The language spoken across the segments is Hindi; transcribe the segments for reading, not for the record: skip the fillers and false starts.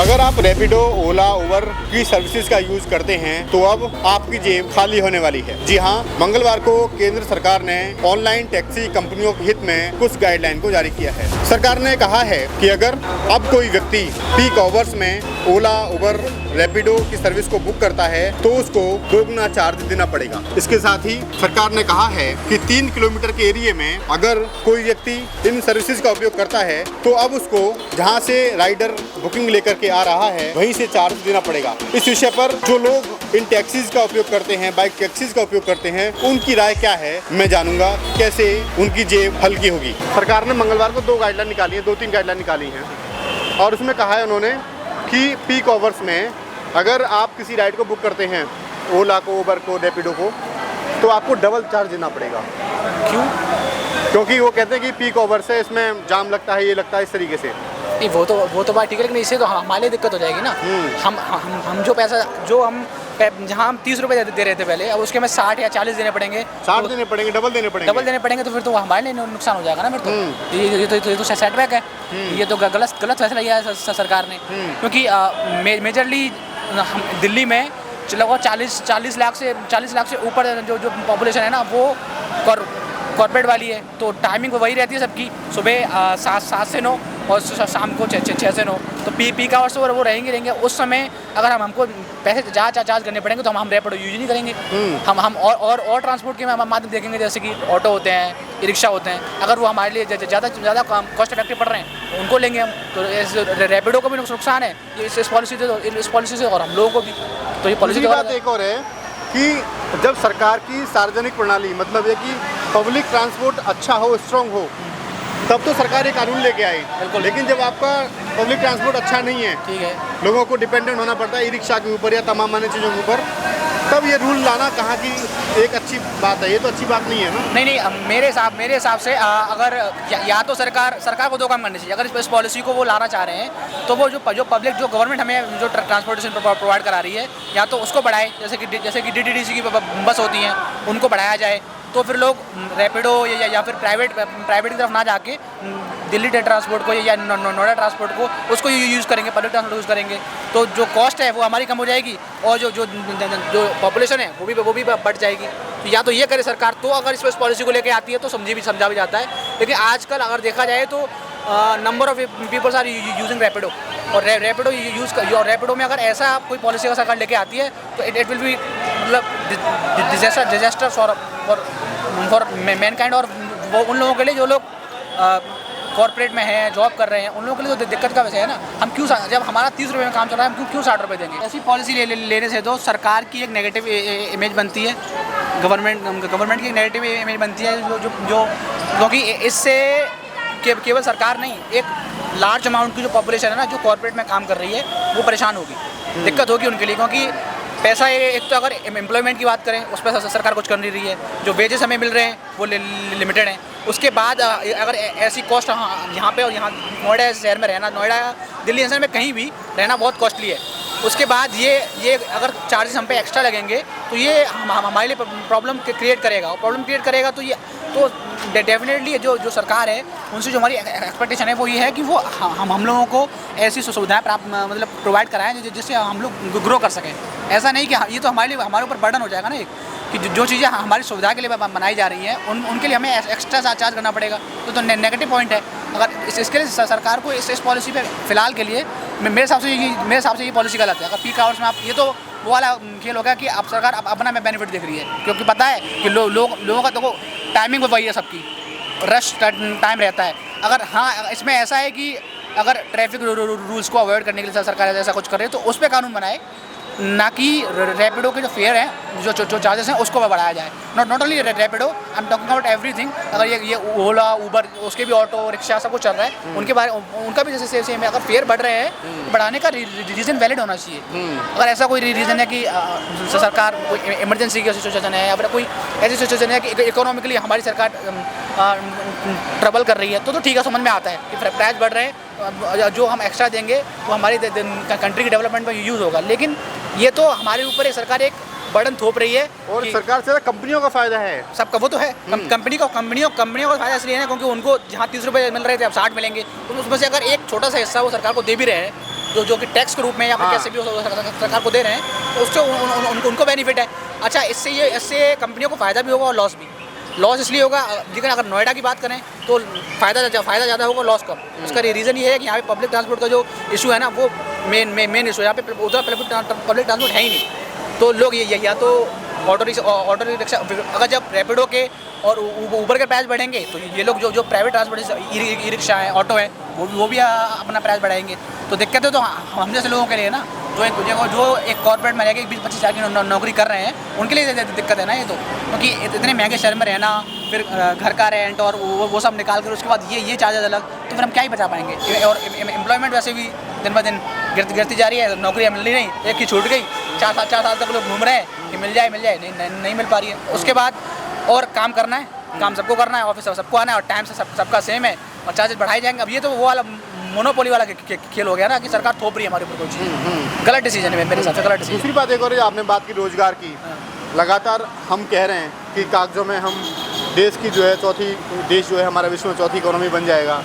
अगर आप रैपिडो, ओला, उबर की सर्विसेज का यूज करते हैं तो अब आपकी जेब खाली होने वाली है। जी हाँ, मंगलवार को केंद्र सरकार ने ऑनलाइन टैक्सी कंपनियों के हित में कुछ गाइडलाइन को जारी किया है। सरकार ने कहा है कि अगर अब कोई व्यक्ति पीक आवर्स में ओला, उबर, रैपिडो की सर्विस को बुक करता है तो उसको दोगुना चार्ज देना पड़ेगा। इसके साथ ही सरकार ने कहा है कि 3 किलोमीटर के एरिया में अगर कोई व्यक्ति इन सर्विसेज का उपयोग करता है तो अब उसको जहां से राइडर बुकिंग लेकर के आ रहा है वहीं से चार्ज देना पड़ेगा। इस विषय पर जो लोग इन टैक्सीज का उपयोग करते हैं, बाइक टैक्सीज का उपयोग करते हैं, उनकी राय क्या है मैं जानूंगा, कैसे उनकी जेब हल्की होगी। सरकार ने मंगलवार को 2 गाइडलाइन निकाली है, 2-3 गाइडलाइन निकाली हैं और उसमें कहा है उन्होंने कि पीक आवर्स में अगर आप किसी राइड को बुक करते हैं, ओला को, उबर को, रैपिडो को, तो आपको डबल चार्ज देना पड़ेगा। क्यों? क्योंकि वो कहते हैं कि पीक आवर्स है, इसमें जाम लगता है, ये लगता है, इस तरीके से। नहीं, वो तो बात ठीक है, लेकिन इससे तो हमारे लिए दिक्कत हो जाएगी ना। हम जो पैसा जो हम जहाँ हम 30 रुपये दे रहे थे पहले, अब उसके में 60 या 40 देने पड़ेंगे। 60 देने पड़ेंगे, डबल देने पड़ेंगे तो फिर तो हमारे लिए नुकसान हो जाएगा ना। फिर तो ये तो सेटबैक है। ये तो गलत फैसला लिया है सरकार ने, क्योंकि मेजरली दिल्ली में लगभग 40 लाख से ऊपर जो पॉपुलेशन है ना, वो कॉर्पोरेट वाली है। तो टाइमिंग वही रहती है सबकी, सुबह 7 से 9 और शाम को 6 से 9। तो पीक आवर्स तो वो रहेंगे। उस समय अगर हमको पैसे चार्ज करने पड़ेंगे तो हम रैपिडो यूज नहीं करेंगे। हम और ट्रांसपोर्ट के माध्यम देखेंगे, जैसे कि ऑटो होते हैं, ई रिक्शा होते हैं। अगर वो हमारे लिए ज़्यादा कॉस्ट इफेक्टिव पड़ रहे हैं उनको लेंगे हम। तो रैपिडो को भी नुकसान है इस पॉलिसी से और हम लोगों को भी। तो ये पॉलिसी की बात एक और है कि जब सरकार की सार्वजनिक प्रणाली, मतलब ये कि पब्लिक ट्रांसपोर्ट अच्छा हो, स्ट्रॉन्ग हो, तब तो सरकार ये कानून लेके आई। लेकिन जब आपका पब्लिक ट्रांसपोर्ट अच्छा नहीं है, ठीक है, लोगों को डिपेंडेंट होना पड़ता है ई रिक्शा के ऊपर या तमाम अन्य चीज़ों के ऊपर, तब ये रूल लाना कहाँ की एक अच्छी बात है? ये तो अच्छी बात नहीं है ना। नहीं, मेरे हिसाब से अगर या तो सरकार को 2 काम करने चाहिए। अगर इस पॉलिसी को वो लाना चाह रहे हैं तो वो जो पब्लिक, जो गवर्नमेंट हमें जो ट्रांसपोर्टेशन प्रोवाइड करा रही है, या तो उसको बढ़ाए, जैसे कि DTDC की बस होती हैं, उनको बढ़ाया जाए। तो फिर लोग रैपिडो या फिर प्राइवेट की तरफ ना जाके दिल्ली ट्रांसपोर्ट को या नोएडा ट्रांसपोर्ट को उसको यूज़ करेंगे, पब्लिक ट्रांसपोर्ट यूज़ करेंगे। तो जो कॉस्ट है वो हमारी कम हो जाएगी और जो पॉपुलेशन है वो भी बढ़ जाएगी। तो या तो ये करे सरकार, तो अगर इस पॉलिसी को लेके आती है तो समझा भी जाता है। लेकिन आजकल अगर देखा जाए तो number of peoples are using Rapido, और रैपिडो में अगर ऐसा कोई पॉलिसी का सरकार लेके आती है तो इट विल बी मतलब डिजास्टर फॉर मैनकाइंड। और वो उन लोगों के लिए जो लोग कॉर्पोरेट में हैं, जॉब कर रहे हैं, उन लोगों के लिए तो दिक्कत का वैसे है ना। हम क्यों, जब हमारा 30 रुपये में काम चल रहा है, हम क्यों 60 रुपये देंगे? ऐसी पॉलिसी लेने से तो सरकार की एक नेगेटिव इमेज बनती है, गवर्नमेंट की एक नेगेटिव इमेज बनती है, जो क्योंकि इससे केवल सरकार नहीं, एक लार्ज अमाउंट की जो पॉपुलेशन है ना, जो कॉर्पोरेट में काम कर रही है, वो परेशान होगी, दिक्कत होगी उनके लिए। क्योंकि पैसा एक तो अगर एम्प्लॉयमेंट की बात करें, उस पर सरकार कुछ कर नहीं रही है। जो वेजेस हमें मिल रहे हैं वो लिमिटेड हैं। उसके बाद अगर ऐसी कॉस्ट यहाँ पे और यहाँ नोएडा शहर में रहना, नोएडा दिल्ली शहर में कहीं भी रहना बहुत कॉस्टली है। उसके बाद ये अगर चार्जेस हम पे एक्स्ट्रा लगेंगे तो ये हमारे लिए प्रॉब्लम क्रिएट करेगा। तो डेफिनेटली जो सरकार है उनसे जो हमारी एक्सपेक्टेशन है वो ये है कि वो हम लोगों को ऐसी सुविधाएं मतलब प्रोवाइड कराएं जिससे हम लोग ग्रो कर सकें। ऐसा नहीं कि ये तो हमारे ऊपर बर्डन हो जाएगा ना, एक कि जो चीज़ें हमारी सुविधा के लिए बनाई जा रही हैं उनके लिए हमें एक्स्ट्रा चार्ज करना पड़ेगा। तो नेगेटिव पॉइंट है। अगर इसके लिए सरकार को इस पॉलिसी पे फिलहाल के लिए मेरे हिसाब से ये पॉलिसी गलत है। अगर पीक आवर्स में आप, ये तो वो वाला खेल होगा कि अब सरकार अपना बेनिफिट देख रही है, क्योंकि पता है कि लोगों का देखो टाइमिंग वही है, सबकी रश टाइम रहता है। अगर हाँ, इसमें ऐसा है कि अगर ट्रैफिक रूल्स को अवॉइड करने के लिए सरकार ऐसा कुछ करे तो उस पर कानून बनाए, ना कि रैपिडो के जो फेयर हैं, जो चार्जेस हैं, उसको बढ़ाया जाए। Not only Rapido, I am talking about everything. अगर ये ओला, उबर, उसके भी ऑटो, रिक्शा सब कुछ चल रहा है, उनका भी जैसे सेम है। अगर फेयर बढ़ रहे हैं तो बढ़ाने का रीज़न वैलिड होना चाहिए। अगर ऐसा कोई रीज़न है कि सरकार कोई इमरजेंसी की सिचुएशन है या फिर कोई ऐसी सिचुएशन है कि इकोनॉमिकली हमारी सरकार ट्रबल कर रही है, तो ठीक है, समझ में आता है कि प्राइस बढ़ रहे हैं, जो हम एक्स्ट्रा देंगे वो हमारी कंट्री की डेवलपमेंट में यूज़ होगा। लेकिन ये तो हमारे ऊपर सरकार एक बर्डन थोप रही है और सरकार से कंपनियों का फायदा है, सबका वो तो है। कंपनियों का फायदा इसलिए है क्योंकि उनको जहाँ 30 रुपये मिल रहे थे अब 60 मिलेंगे। तो उसमें से अगर एक छोटा सा हिस्सा वो सरकार को दे भी रहे हैं जो कि टैक्स के रूप में या फिर कैसे भी सरकार को दे रहे हैं, तो उससे उनको बेनिफिट है। अच्छा, इससे कंपनियों को फ़ायदा भी होगा और लॉस भी। लॉस इसलिए होगा, लेकिन अगर नोएडा की बात करें तो फ़ायदा ज़्यादा होगा, लॉस कम। उसका रीज़न ये है कि यहाँ पे पब्लिक ट्रांसपोर्ट का जो इशू है ना, वो मेन इशू है। यहाँ पे उधर पब्लिक ट्रांसपोर्ट है ही नहीं, तो लोग ये या तो ऑटो रिक्शा, अगर जब रैपिडो के और ऊबर के प्राइस बढ़ेंगे तो ये लोग जो प्राइवेट ट्रांसपोर्ट ई रिक्शा है, ऑटो है, वो भी अपना प्राइस बढ़ाएंगे। तो दिक्कत है तो हम जैसे लोगों के लिए ना, जो एक कॉर्पोरेट में रह के 20-25 हज़ार की नौकरी कर रहे हैं, उनके लिए दिक्कत है ना ये तो, क्योंकि इतने महंगे शहर में रहना, फिर घर का रेंट और वो सब निकाल कर उसके बाद ये चार्जेस अलग, तो फिर हम क्या ही बचा पाएंगे। और एम्प्लॉयमेंट वैसे भी दिन ब दिन गिरती जा रही है, नौकरियाँ मिल नहीं, एक की छूट गई, 4 साल तक लोग घूम रहे हैं कि मिल जाए नहीं मिल पा रही है। उसके बाद और काम करना है, काम सबको करना है, ऑफिस सबको आना है और टाइम से सबका सेम है और चार्जेस बढ़ाए जाएंगे। अब ये तो वो वाला मोनोपोली वाला खेल हो गया ना कि सरकार थोप रही है हमारे ऊपर कोई चीज़। गलत डिसीजन है मेरे हिसाब से, गलत डिसीजन। दूसरी बात एक और, आपने बात की रोजगार की, लगातार हम कह रहे हैं कि कागजों में हम देश की जो है देश जो है हमारा विश्व में चौथी इकोनॉमी बन जाएगा।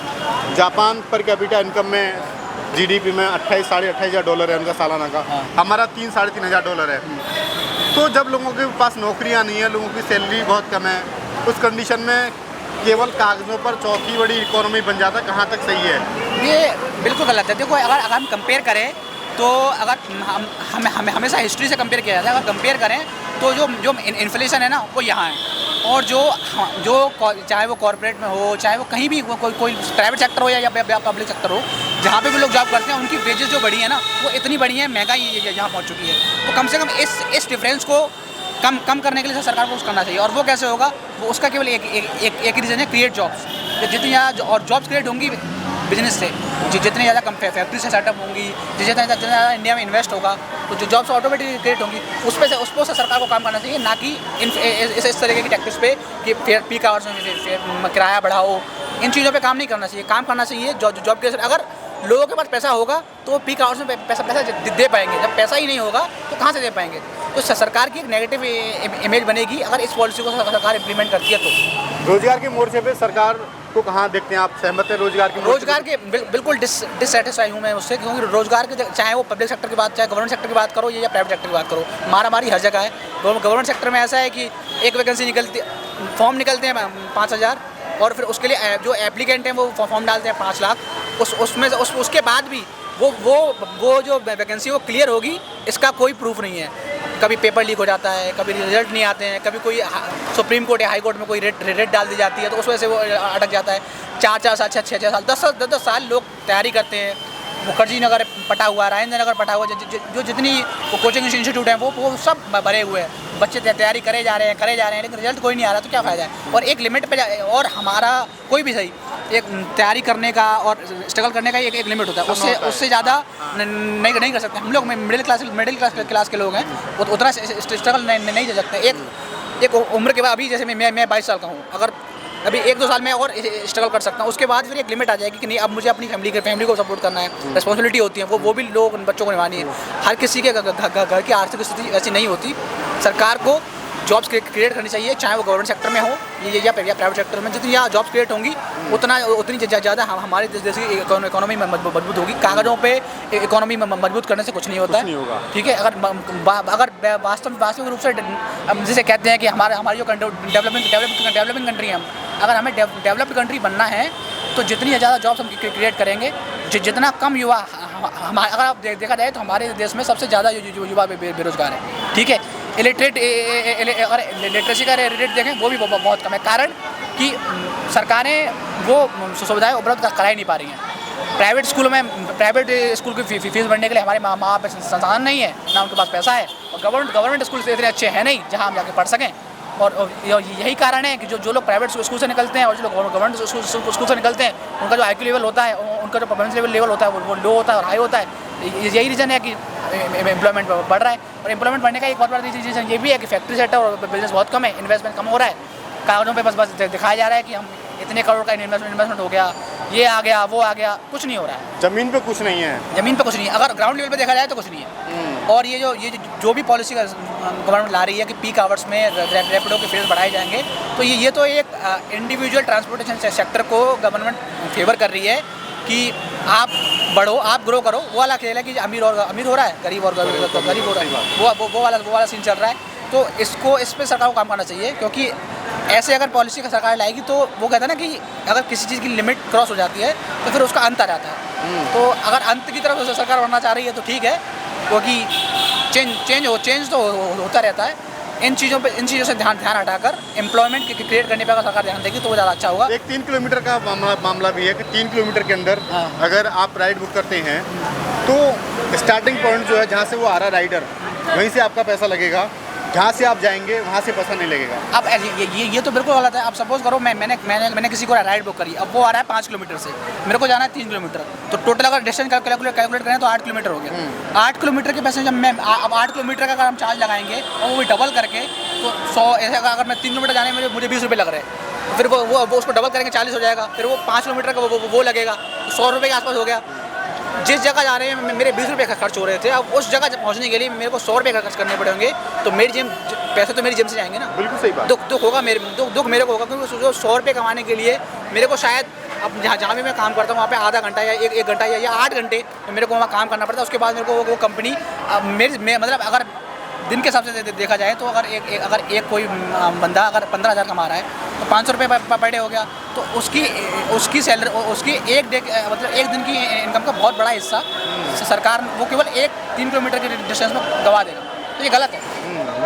जापान पर कैपिटा इनकम में GDP में 28 साढ़े 28 हज़ार डॉलर है उनका सालाना का, हमारा 3 साढ़े 3 हज़ार डॉलर है। तो जब लोगों के पास नौकरियां नहीं है, लोगों की सैलरी बहुत कम है, उस कंडीशन में केवल कागज़ों पर चौथी बड़ी इकोनॉमी बन जाता, कहाँ तक सही है? ये बिल्कुल गलत है। देखो, अगर हम कंपेयर करें तो अगर हम हमेशा हिस्ट्री से कंपेयर किया जाता है, अगर कंपेयर करें तो जो इन्फ्लेशन है ना वो यहाँ है, और जो चाहे वो कॉर्पोरेट में हो, चाहे वो कहीं भी कोई प्राइवेट सेक्टर हो या पब्लिक सेक्टर हो, जहाँ पे भी लोग जॉब करते हैं, उनकी वेजेस जो बढ़ी है ना वो इतनी बढ़ी है, महंगाई यहाँ पहुँच चुकी है। तो कम से कम इस डिफरेंस को कम करने के लिए सरकार को कुछ करना चाहिए। और वो कैसे होगा, वो उसका केवल एक रीज़न है, क्रिएट जॉब्स। जितनी ज़्यादा और जॉब्स क्रिएट होंगी बिजनेस से, जितनी ज़्यादा फैक्ट्री से सेटअप होंगी, जितना ज़्यादा इंडिया में इन्वेस्ट होगा, तो जो जॉब्स ऑटोमेटिकली क्रिएट होंगी, उस पर से सरकार को काम करना चाहिए, ना कि इस तरीके की टैक्टिक्स पे कि पीक आवर्स में किराया बढ़ाओ। इन चीज़ों पे काम नहीं करना चाहिए। काम करना चाहिए जॉब के। अगर लोगों के पास पैसा होगा तो पीक आवर्स में पैसा दे पाएंगे, जब पैसा ही नहीं होगा तो कहाँ से दे पाएंगे। तो सरकार की एक नेगेटिव इमेज बनेगी अगर इस पॉलिसी को सरकार इम्प्लीमेंट करती है। तो रोजगार के मोर्चे पे सरकार को कहाँ देखते हैं आप? सहमत हैं रोजगार के बिल्कुल डिससेटिस्फाई हूँ मैं उससे, क्योंकि रोजगार के, चाहे वो पब्लिक सेक्टर की बात, चाहे गवर्नमेंट सेक्टर की बात करो या प्राइवेट सेक्टर की बात करो, मारामारी हर जगह है। गवर्नमेंट सेक्टर में ऐसा है कि एक वैकेंसी निकलती, फॉर्म निकलते हैं 5,000, और फिर उसके लिए जो एप्लीकेंट हैं वो फॉर्म डालते हैं 5 लाख। उसके बाद भी वो जो वैकेंसी वो क्लियर होगी इसका कोई प्रूफ नहीं है। कभी पेपर लीक हो जाता है, कभी रिजल्ट नहीं आते हैं, कभी कोई सुप्रीम कोर्ट या हाई कोर्ट में कोई रेट डाल दी जाती है, तो उस वजह से वो अटक जाता है। 4 साल 6 साल 10 साल लोग तैयारी करते हैं। मुखर्जी नगर पटा हुआ, राजेंद्र नगर पटा हुआ, जो जितनी कोचिंग इंस्टीट्यूट हैं वो सब भरे हुए हैं। बच्चे तैयारी करे जा रहे हैं, लेकिन रिजल्ट कोई नहीं आ रहा, तो क्या फ़ायदा है। और एक लिमिट पे और हमारा कोई भी सही एक तैयारी करने का और स्ट्रगल करने का एक लिमिट होता है, उससे ज़्यादा नहीं कर सकते हम लोग। मिडिल क्लास के लोग हैं, वो उतना स्ट्रगल नहीं दे सकते। एक उम्र के बाद, अभी जैसे मैं 22 साल का हूँ, अगर अभी 1-2 साल में और स्ट्रगल कर सकता हूँ, उसके बाद फिर एक लिमिट आ जाएगी कि नहीं, अब मुझे अपनी फैमिली को सपोर्ट करना है, रिस्पॉन्सिबिलिटी होती है, वो भी लोग बच्चों को निभानी है। हर किसी के घर की आर्थिक स्थिति ऐसी नहीं होती। सरकार को जॉब्स क्रिएट करनी चाहिए, चाहे वो गवर्नमेंट सेक्टर में हो या प्राइवेट सेक्टर में। जितनी यहाँ जॉब्स क्रिएट होंगी उतनी ज़्यादा हमारे देश की इकोनॉमी मजबूत होगी। कागज़ों पे इकोनॉमी मजबूत करने से कुछ नहीं होता है, ठीक है। अगर वास्तविक रूप से जिसे कहते हैं कि हमारी जो डेवलपिंग कंट्री है, अगर हमें डेवलप्ड कंट्री बनना है तो जितनी ज़्यादा जॉब्स हम क्रिएट करेंगे, जितना कम युवा अगर आप देखा जाए तो हमारे देश में सबसे ज़्यादा युवा बेरोजगार है, ठीक है। अगर लिटरेसी का रेट देखें वो भी बहुत कम है, कारण कि सरकारें वो सुविधाएं उपलब्ध करा ही नहीं पा रही हैं। प्राइवेट स्कूल की फीस भरने के लिए हमारे माँ बाप संसाधन नहीं है, ना उनके पास पैसा है, और गवर्नमेंट स्कूल इतने अच्छे हैं नहीं जहाँ हम जाके पढ़ सकें। और यही कारण है कि जो लोग प्राइवेट स्कूल से निकलते हैं और जो लोग गवर्नमेंट स्कूल से निकलते हैं, उनका जो IQ लेवल होता है, उनका जो परफॉर्मेंस लेवल होता है वो लो होता है और हाई होता है। यही रीज़न है कि एम्प्लॉयमेंट बढ़ रहा है। और एम्प्लॉयमेंट बढ़ने का एक बहुत बड़ा रीज़न ये भी है कि फैक्ट्री सेक्टर और बिजनेस बहुत कम है, इन्वेस्टमेंट कम हो रहा है। कागज़ों पे बस दिखाया जा रहा है कि हम इतने करोड़ का इन्वेस्टमेंट हो गया, ये आ गया, वो आ गया, कुछ नहीं हो रहा है। ज़मीन पे कुछ नहीं है, अगर ग्राउंड लेवल पे देखा जाए तो कुछ नहीं है। और ये जो भी पॉलिसी गवर्नमेंट ला रही है कि पीक आवर्स में रैपिडो के फेयर्स बढ़ाए जाएंगे, तो ये तो एक इंडिविजुअल ट्रांसपोर्टेशन सेक्टर को गवर्नमेंट फेवर कर रही है कि आप बढ़ो, आप ग्रो करो। वो वाला खेल है कि अमीर हो रहा है, गरीब और गरीब हो रहा है, वो वाला सीन चल रहा है। तो इस पे सरकार को काम करना चाहिए, क्योंकि ऐसे अगर पॉलिसी का सरकार लाएगी तो वो कहता है ना कि अगर किसी चीज़ की लिमिट क्रॉस हो जाती है तो फिर उसका अंत आ जाता है। तो अगर अंत की तरफ से सरकार बढ़ना चाह रही है तो ठीक है, क्योंकि चेंज तो होता रहता है। इन चीज़ों से ध्यान हटाकर एम्प्लॉयमेंट क्रिएट करने पर अगर सरकार ध्यान देगी तो वो ज़्यादा अच्छा होगा। एक 3 किलोमीटर का मामला भी है कि 3 किलोमीटर के अंदर अगर आप राइड बुक करते हैं तो स्टार्टिंग पॉइंट जो है जहाँ से वो आ रहा है राइडर, वहीं से आपका पैसा लगेगा, जहाँ से आप जाएंगे वहाँ से पैसा नहीं लगेगा। अब ये तो बिल्कुल गलत है। अब सपोज करो मैंने किसी को राइड बुक करी, अब वो आ रहा है 5 किलोमीटर से, मेरे को जाना है 3 किलोमीटर, तो टोटल अगर डिस्टेंस कैलकुलेट करें तो 8 किलोमीटर हो गया। 8 किलोमीटर के पैसे जब मैं अब 8 किलोमीटर का अगर हम चार्ज लगाएंगे और वो भी डबल करके, तो 100 ऐसे अगर मैं 3 किलोमीटर जाने में मुझे 20 रुपये लग रहे हैं, फिर वो उसको डबल करेंगे 40 हो जाएगा, फिर वो 5 किलोमीटर का वो लगेगा, 100 रुपये के आसपास हो गया। जिस जगह जा रहे हैं मेरे 20 रुपये खर्च हो रहे थे, अब उस जगह पहुंचने के लिए मेरे को 100 रुपये खर्च करने पड़ेंगे, तो मेरी जेब पैसे तो मेरी जेब से जाएंगे ना। बिल्कुल सही बात। दुख होगा दुख मेरे को होगा, क्योंकि जो 100 रुपये कमाने के लिए मेरे को शायद अब जहाँ भी मैं काम करता हूँ वहाँ पे आधा घंटा या एक घंटा या 8 घंटे मेरे को वहाँ काम करना पड़ता है। उसके बाद मेरे को वो कंपनी मतलब अगर दिन के हिसाब से देखा जाए तो अगर एक कोई बंदा अगर 15,000 कमा रहा है तो 500 रुपये पर डे हो गया, तो उसकी सैलरी, उसकी एक दिन की इनकम का बहुत बड़ा हिस्सा सरकार वो केवल 3 किलोमीटर के डिस्टेंस में गवा देगा। तो ये गलत है,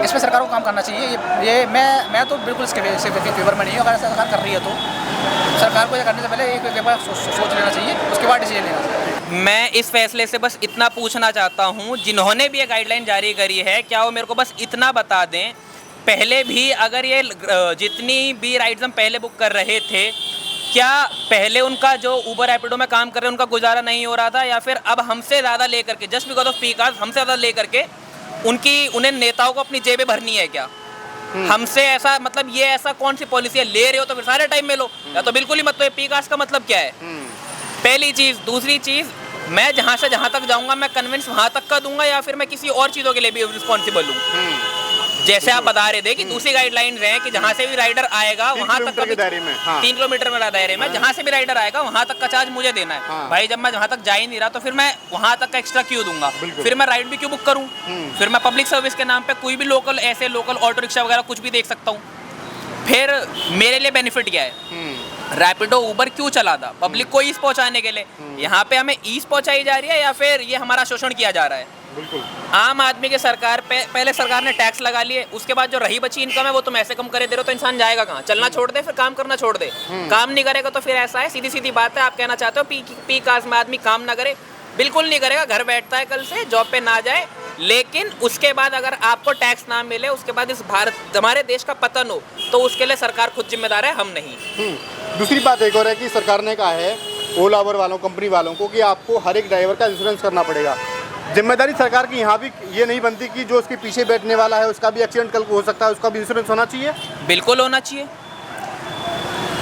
इस पर सरकार को काम करना चाहिए। ये मैं तो बिल्कुल इसके फेवर में नहीं हूँ। अगर सरकार कर रही है तो सरकार को ये करने से पहले एक बार सोच लेना चाहिए, उसके बाद डिसीजन लेना चाहिए। मैं इस फैसले से बस इतना पूछना चाहता हूँ, जिन्होंने भी ये गाइडलाइन जारी करी है, क्या वो मेरे को बस इतना बता दें, पहले भी अगर ये जितनी भी राइड्स हम पहले बुक कर रहे थे, क्या पहले उनका जो उबर रैपिडो में काम कर रहे हैं उनका गुजारा नहीं हो रहा था, या फिर अब हमसे ज़्यादा लेकर के just because off peak hours हमसे ज़्यादा लेकर के उन्हें नेताओं को अपनी जेबें भरनी है क्या? हमसे ऐसा मतलब ये ऐसा कौन सी पॉलिसी है? ले रहे हो तो फिर सारे टाइम में लो, या तो बिल्कुल ही मत। तो पीक आवर्स का मतलब क्या है? पहली चीज़। दूसरी चीज़, मैं जहाँ से जहाँ तक जाऊँगा मैं कन्विंस वहाँ तक का दूंगा, या फिर मैं किसी और चीज़ों के लिए भी रिस्पॉन्सिबल हूँ? जैसे आप बता रहे थे कि दूसरी गाइडलाइंस हैं कि जहाँ से भी राइडर आएगा वहाँ तक का 3 किलोमीटर में दायरे में जहाँ से भी राइडर आएगा वहाँ तक का चार्ज मुझे देना है। भाई जब मैं वहाँ तक जा ही नहीं रहा तो फिर मैं वहाँ तक का एक्स्ट्रा क्यों दूंगा? फिर मैं राइड भी क्यों बुक करूँ? फिर मैं पब्लिक सर्विस के नाम पे कोई भी लोकल ऑटो रिक्शा वगैरह कुछ भी देख सकता हूँ। फिर मेरे लिए बेनिफिट क्या है? रैपिडो उबर क्यों चला था? पब्लिक को ईज पहुंचाने के लिए। यहाँ पे हमें ईज पहुंचाई जा रही है या फिर ये हमारा शोषण किया जा रहा है? बिल्कुल। आम आदमी के सरकार पे पहले सरकार ने टैक्स लगा लिए, उसके बाद जो रही बची इनकम है वो तुम ऐसे कम करे दे रहे हो, तो इंसान जाएगा कहाँ? चलना छोड़ दे, फिर काम करना छोड़ दे। काम नहीं करेगा तो फिर ऐसा है, सीधी सीधी बात है। आप कहना चाहते हो पीक आवर्स में आदमी काम ना करे? बिल्कुल नहीं करेगा, घर बैठता है कल से, जॉब पे ना जाए, लेकिन उसके बाद अगर आपको टैक्स ना मिले, उसके बाद इस भारत हमारे देश का पतन हो, तो उसके लिए सरकार खुद जिम्मेदार है, हम नहीं। दूसरी बात एक और है कि सरकार ने कहा है ओला उबर वालों, कंपनी वालों को कि आपको हर एक ड्राइवर का इंश्योरेंस करना पड़ेगा। जिम्मेदारी सरकार की यहाँ भी ये नहीं बनती कि जो उसके पीछे बैठने वाला है उसका भी एक्सीडेंट कल को हो सकता है, उसका भी इंश्योरेंस होना चाहिए? बिल्कुल होना चाहिए।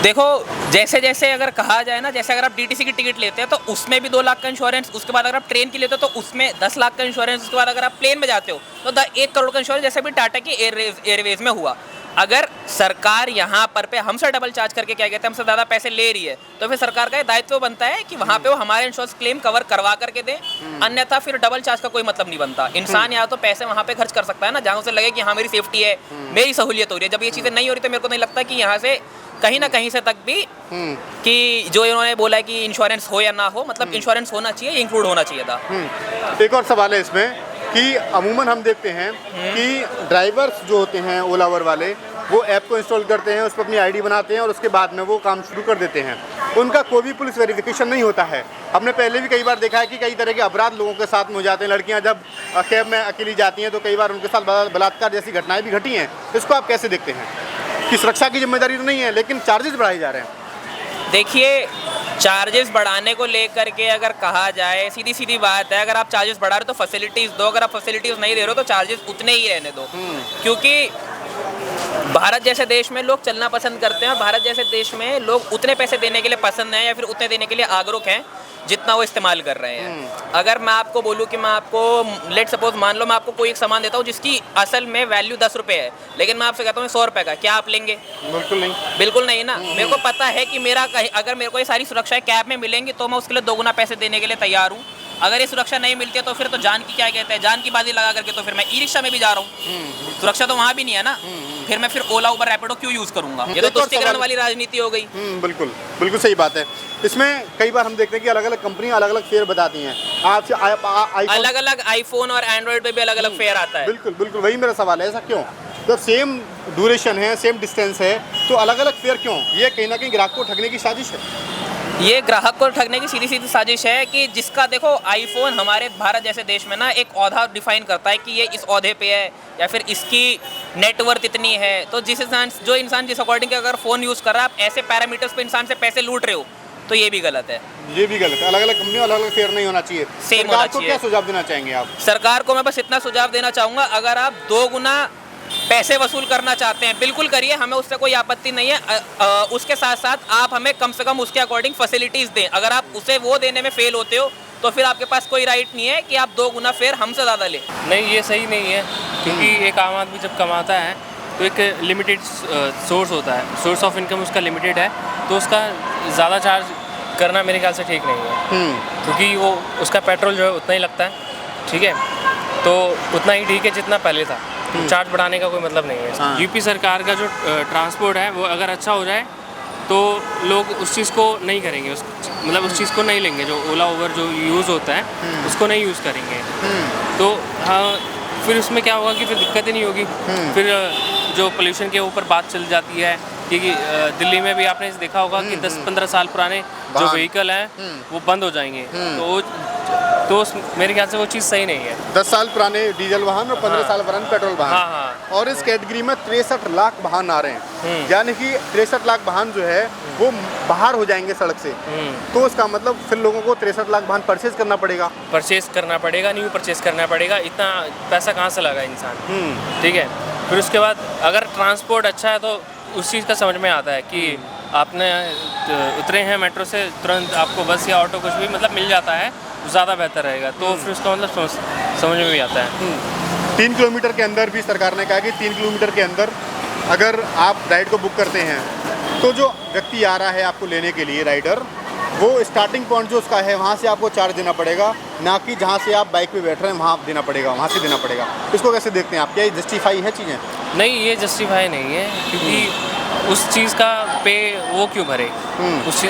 देखो जैसे जैसे अगर कहा जाए ना, जैसे अगर आप डीटीसी की टिकट लेते हैं तो उसमें भी 2 लाख का इंश्योरेंस, उसके बाद अगर आप ट्रेन की लेते हो तो उसमें 10 लाख का इंश्योरेंस, उसके बाद अगर आप प्लेन में जाते हो तो 1 करोड़ का इंश्योरेंस, जैसे भी टाटा की एयरवेज में हुआ। अगर सरकार यहाँ पर पे हमसे डबल चार्ज करके क्या कहते हैं, हमसे ज़्यादा पैसे ले रही है, तो फिर सरकार का दायित्व बनता है कि वहाँ पे वो हमारे इंश्योरेंस क्लेम कवर करवा करके दे, अन्यथा फिर डबल चार्ज का कोई मतलब नहीं बनता। इंसान या तो पैसे वहाँ पे खर्च कर सकता है ना जहाँ उसे लगे कि हाँ मेरी सेफ्टी है, मेरी सहूलियत हो रही है। जब ये चीज़ें नहीं हो रही तो मेरे को नहीं लगता कि यहाँ से कहीं ना कहीं से तक भी कि जो इन्होंने बोला है कि इंश्योरेंस हो या ना हो, मतलब इंश्योरेंस होना चाहिए, इंक्लूड होना चाहिए था। एक और सवाल है इसमें कि अमूमन हम देखते हैं कि ड्राइवर्स जो होते हैं ओला उबर वाले, वो ऐप को इंस्टॉल करते हैं, उस पर अपनी आईडी बनाते हैं और उसके बाद में वो काम शुरू कर देते हैं। उनका कोई भी पुलिस वेरिफिकेशन नहीं होता है। हमने पहले भी कई बार देखा है कि कई तरह के अपराध लोगों के साथ में हो जाते हैं। लड़कियां जब कैब में अकेली जाती हैं तो कई बार उनके साथ बलात्कार जैसी घटनाएं भी घटी हैं। इसको आप कैसे देखते हैं कि सुरक्षा की जिम्मेदारी तो नहीं है लेकिन चार्जेस बढ़ाए जा रहे हैं? देखिए, चार्जेस बढ़ाने को लेकर के अगर कहा जाए, सीधी सीधी बात है, अगर आप चार्जेस बढ़ा रहे हो तो फैसिलिटीज़ दो, अगर आप फैसिलिटीज़ नहीं दे रहे हो तो चार्जेस उतने ही रहने दो। क्योंकि भारत जैसे देश में लोग चलना पसंद करते हैं और भारत जैसे देश में लोग उतने पैसे देने के लिए पसंद हैं या फिर उतने देने के लिए आगरुक हैं जितना वो इस्तेमाल कर रहे हैं। अगर मैं आपको बोलूँ कि मैं आपको लेट सपोज मान लो मैं आपको कोई एक सामान देता हूँ जिसकी असल में वैल्यू 10 रुपये है, लेकिन मैं आपसे कहता हूँ 100 रुपये का, क्या आप लेंगे? बिल्कुल नहीं। बिल्कुल नहीं ना। मेरे को पता है कि मेरा अगर मेरे को ये सारी सुरक्षाएं कैब में मिलेंगी तो मैं उसके लिए 2 गुना पैसे देने के लिए तैयार हूँ। अगर ये सुरक्षा नहीं मिलती है तो फिर तो जान की क्या कहते हैं, जान की बाजी लगा करके तो फिर मैं ई रिक्शा में भी जा रहा हूँ। सुरक्षा तो वहाँ भी नहीं है ना। फिर मैं फिर ओला उबर रैपिडो क्यों यूज करूंगा? ये तो तुष्टिकरण वाली राजनीति हो गई। बिल्कुल बिल्कुल सही बात है। इसमें कई बार हम देखते हैं कि अलग अलग कंपनियां अलग अलग फेयर बताती हैं। आपसे अलग अलग आईफोन और एंड्रॉइड पे भी अलग अलग फेयर आता है। बिल्कुल बिल्कुल वही मेरा सवाल है, ऐसा क्यों? जब सेम ड्यूरेशन है, सेम डिस्टेंस है, तो अलग अलग फेयर क्यों? ये कहीं ना कहीं ग्राहक को ठगने की साजिश है। ये ग्राहक को ठगने की सीधी सीधी साजिश है कि जिसका देखो आईफोन हमारे भारत जैसे देश में ना एक औहदा डिफाइन करता है कि ये इस औहदे पे है या फिर इसकी नेटवर्थ इतनी है। तो जो इंसान जिस अकॉर्डिंग अगर फ़ोन यूज़ कर रहा है, आप ऐसे पैरामीटर्स पे इंसान से पैसे लूट रहे हो तो ये भी गलत है। ये भी गलत है। अलग अलग कंपनी अलग अलग फेयर नहीं होना चाहिए। सेम होना को क्या सुझाव देना चाहेंगे आप? सरकार को मैं बस इतना सुझाव देना चाहूँगा, अगर आप 2 गुना पैसे वसूल करना चाहते हैं बिल्कुल करिए, हमें उससे कोई आपत्ति नहीं है। उसके साथ साथ आप हमें कम से कम उसके अकॉर्डिंग फैसिलिटीज़ दें। अगर आप उसे वो देने में फेल होते हो तो फिर आपके पास कोई राइट नहीं है कि आप 2 गुना फेयर हमसे ज़्यादा लें। नहीं, ये सही नहीं है, क्योंकि एक आम आदमी जब कमाता है तो एक लिमिटेड सोर्स होता है, सोर्स ऑफ इनकम उसका लिमिटेड है, तो उसका ज़्यादा चार्ज करना मेरे ख्याल से ठीक नहीं है। क्योंकि वो उसका पेट्रोल जो है उतना ही लगता है, ठीक है, तो उतना ही ठीक है जितना पहले था। चार्ज बढ़ाने का कोई मतलब नहीं है। हाँ। यूपी सरकार का जो ट्रांसपोर्ट है वो अगर अच्छा हो जाए तो लोग उस चीज़ को नहीं करेंगे, मतलब उस चीज़ को नहीं लेंगे। जो ओला उबर जो यूज़ होता है उसको नहीं यूज़ करेंगे। तो हाँ, फिर उसमें क्या होगा कि फिर दिक्कत ही नहीं होगी। फिर जो पोल्यूशन के ऊपर बात चल जाती है, क्योंकि दिल्ली में भी आपने देखा होगा कि 10-15 साल पुराने जो व्हीकल हैं वो बंद हो जाएंगे। तो मेरे ख्याल से वो चीज़ सही नहीं है। 10 साल पुराने डीजल वाहन और 15 साल पुराने पेट्रोल वाहन। हाँ हाँ। और इस कैटेगरी में 63 लाख वाहन आ रहे हैं, यानी कि 63 लाख वाहन जो है वो बाहर हो जाएंगे सड़क से। तो उसका मतलब फिर लोगों को 63 लाख वाहन परचेज करना पड़ेगा। न्यू परचेज करना पड़ेगा। इतना पैसा कहाँ से लगा इंसान? ठीक है। फिर उसके बाद अगर ट्रांसपोर्ट अच्छा है तो उस चीज़ का समझ में आता है कि आपने उतरे हैं मेट्रो से, तुरंत आपको बस या ऑटो कुछ भी मतलब मिल जाता है, ज़्यादा बेहतर रहेगा। तो फिर उसका मतलब समझ में भी आता है। 3 किलोमीटर के अंदर भी सरकार ने कहा कि 3 किलोमीटर के अंदर अगर आप राइड को बुक करते हैं तो जो व्यक्ति आ रहा है आपको लेने के लिए, राइडर, वो स्टार्टिंग पॉइंट जो उसका है वहाँ से आपको चार्ज देना पड़ेगा, ना कि जहाँ से आप बाइक पे बैठ रहे हैं वहाँ देना पड़ेगा, वहाँ से देना पड़ेगा। इसको कैसे देखते हैं आप? क्या ये जस्टिफाई है चीज़ें? नहीं, ये जस्टिफाई नहीं है, क्योंकि उस चीज़ का पे वो क्यों भरे?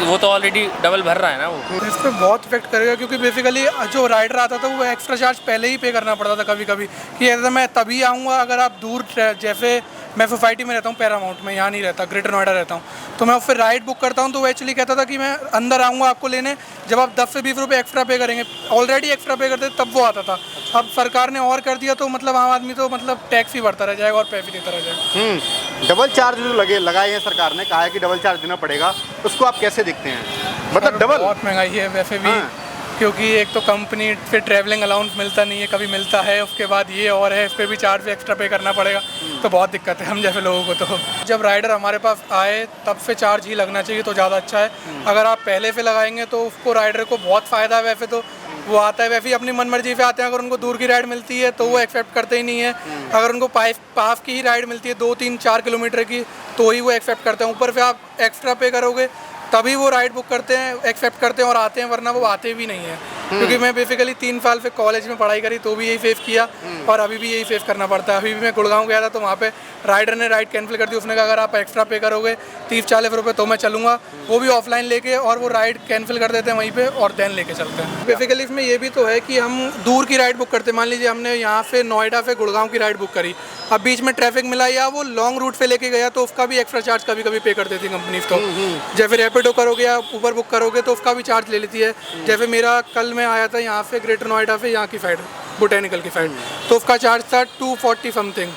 वो तो ऑलरेडी डबल भर रहा है ना वो। इस पर बहुत इफेक्ट करेगा, क्योंकि बेसिकली जो राइडर आता था वो एक्स्ट्रा चार्ज पहले ही पे करना पड़ता था कभी कभी, कि ऐसा मैं तभी आऊँगा अगर आप दूर, जैसे मैं सोसाइटी में रहता हूँ पैरामाउंट में, यहाँ नहीं रहता, ग्रेटर नोएडा रहता हूँ, तो मैं फिर राइड बुक करता हूँ तो वो एक्चुअली कहता था कि मैं अंदर आऊँगा आपको लेने, जब आप 10 से 20 रुपये एक्स्ट्रा पे करेंगे, ऑलरेडी एक्स्ट्रा पे करते तब वो आता था। अब सरकार ने और कर दिया तो मतलब आम आदमी तो मतलब टैक्स ही भरता रह जाएगा और पैसे देता रह जाएगा। डबल चार्ज जो लगाए हैं सरकार ने, कहा है कि डबल चार्ज देना पड़ेगा, उसको आप कैसे देखते हैं? मतलब डबल बहुत महंगाई है वैसे भी। हाँ। क्योंकि एक तो कंपनी फिर ट्रैवलिंग अलाउंस मिलता नहीं है, कभी मिलता है, उसके बाद ये और है, इस पर भी चार्ज भी एक्स्ट्रा पे करना पड़ेगा, तो बहुत दिक्कत है हम जैसे लोगों को। तो जब राइडर हमारे पास आए तब से चार्ज ही लगना चाहिए तो ज़्यादा अच्छा है। अगर आप पहले से लगाएंगे तो उसको राइडर को बहुत फ़ायदा है। वैसे तो वो आता है, वैसे ही अपनी मनमर्जी से आते हैं। अगर उनको दूर की राइड मिलती है तो वो एक्सेप्ट करते ही नहीं है। अगर उनको पास की ही राइड मिलती है 2-3-4 किलोमीटर की तो ही वो एक्सेप्ट करते हैं। ऊपर से आप एक्स्ट्रा पे करोगे तभी वो राइड बुक करते हैं, एक्सेप्ट करते हैं और आते हैं, वरना वो आते भी नहीं है। क्योंकि मैं बेसिकली 3 साल से कॉलेज में पढ़ाई करी तो भी यही फेस किया और अभी भी यही फेस करना पड़ता है। अभी भी मैं गुड़गांव गया था तो वहाँ पे राइडर ने राइड कैंसिल कर दी। उसने कहा अगर आप एक्स्ट्रा पे करोगे 30-40 रुपये तो मैं चलूँगा, वो भी ऑफलाइन लेके, और वो राइड कैंसिल कर देते हैं वहीं पे और देन लेके चलते हैं। बेसिकली इसमें ये भी तो है कि हम दूर की राइड बुक करते हैं। मान लीजिए हमने यहाँ से नोएडा से गुड़गांव की राइड बुक करी, अब बीच में ट्रैफिक मिला या वो लॉन्ग रूट पे लेके गया तो उसका भी एक्स्ट्रा चार्ज कभी कभी पे कर देती है कंपनी को। जैसे रैपिडो करोगे या ऊबर बुक करोगे तो उसका भी चार्ज ले लेती है। जैसे मेरा कल मैं आया था यहाँ से ग्रेटर नोएडा से यहाँ की साइड, बोटेनिकल की साइड, तो उसका चार्ज था 240 समथिंग।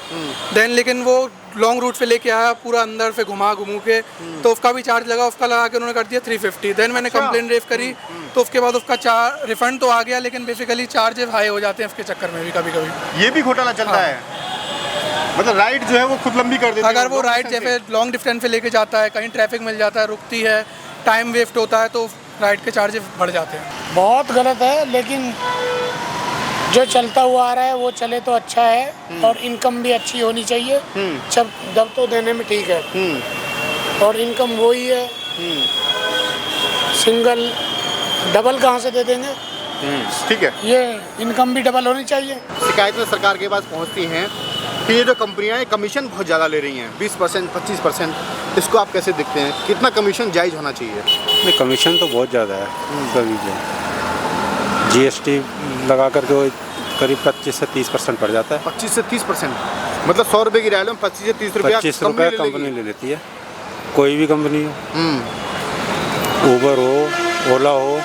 देन लेकिन वो लॉन्ग रूट पे लेके आया, पूरा अंदर से घुमू के, तो उसका भी चार्ज लगा, उसका लगा के उन्होंने कर दिया 350। देन मैंने कंप्लेन रेज करी तो उसके बाद उसका रिफंड तो आ गया, लेकिन बेसिकली चार्जेस हाई हो जाते हैं उसके चक्कर में भी कभी कभी। ये भी घोटाला चलता है। मतलब राइड जो है वो खुद लंबी कर देते हैं अगर वो long राइड distance जैसे लॉन्ग डिस्टेंस पे लेके जाता है, कहीं ट्रैफिक मिल जाता है, रुकती है, टाइम वेस्ट होता है, तो राइड के चार्जेस बढ़ जाते हैं। बहुत गलत है, लेकिन जो चलता हुआ आ रहा है वो चले तो अच्छा है, और इनकम भी अच्छी होनी चाहिए। जब दब तो देने में ठीक है, और इनकम वही है, सिंगल डबल कहाँ से दे देंगे? ठीक है। ये इनकम भी डबल होनी चाहिए। शिकायतें सरकार के पास पहुंचती हैं कि ये जो कंपनियां कमीशन बहुत ज़्यादा ले रही हैं, 20%, 25%, इसको आप कैसे देखते हैं? कितना कमीशन जायज़ होना चाहिए? नहीं, कमीशन तो बहुत ज़्यादा है सभी जो GST लगा करके वो करीब 25 से 30% पड़ जाता है। 25 से 30%, मतलब 100 रुपये की रैली में 25 से 30 रुपया 25 रुपये कंपनी ले लेती है, कोई भी कंपनी हो, ऊबर हो, ओला हो।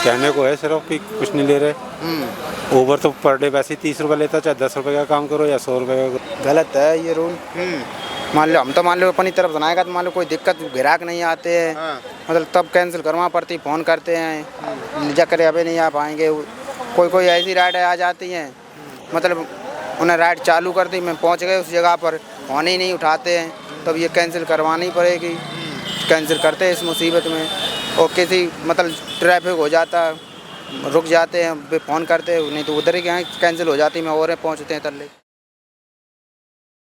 कहने को है सिर्फ कि कुछ नहीं ले रहे। ऊबर तो पर डे वैसे ही 30 रुपये लेता, चाहे 10 रुपये का काम करो या 100 रुपये का। गलत है ये रूल। मान लो हम तो मान लो अपनी तरफ बनाएगा, तो मान लो कोई दिक्कत ग्राहक नहीं आते हैं, मतलब तब कैंसिल करवा पड़ती, फ़ोन करते हैं जा कर अभी नहीं आ पाएंगे। कोई ऐसी राइड आ जाती हैं, मतलब उन्हें राइड चालू कर दी, मैं पहुंच गए उस जगह पर, फ़ोन ही नहीं उठाते हैं, तब ये कैंसिल करवानी पड़ेगी। कैंसिल करते हैं इस मुसीबत में, और किसी मतलब ट्रैफिक हो जाता, रुक जाते हैं, फ़ोन करते हैं, नहीं तो उधर ही कैंसिल हो जाती, मैं और पहुँचते हैं तल्ले।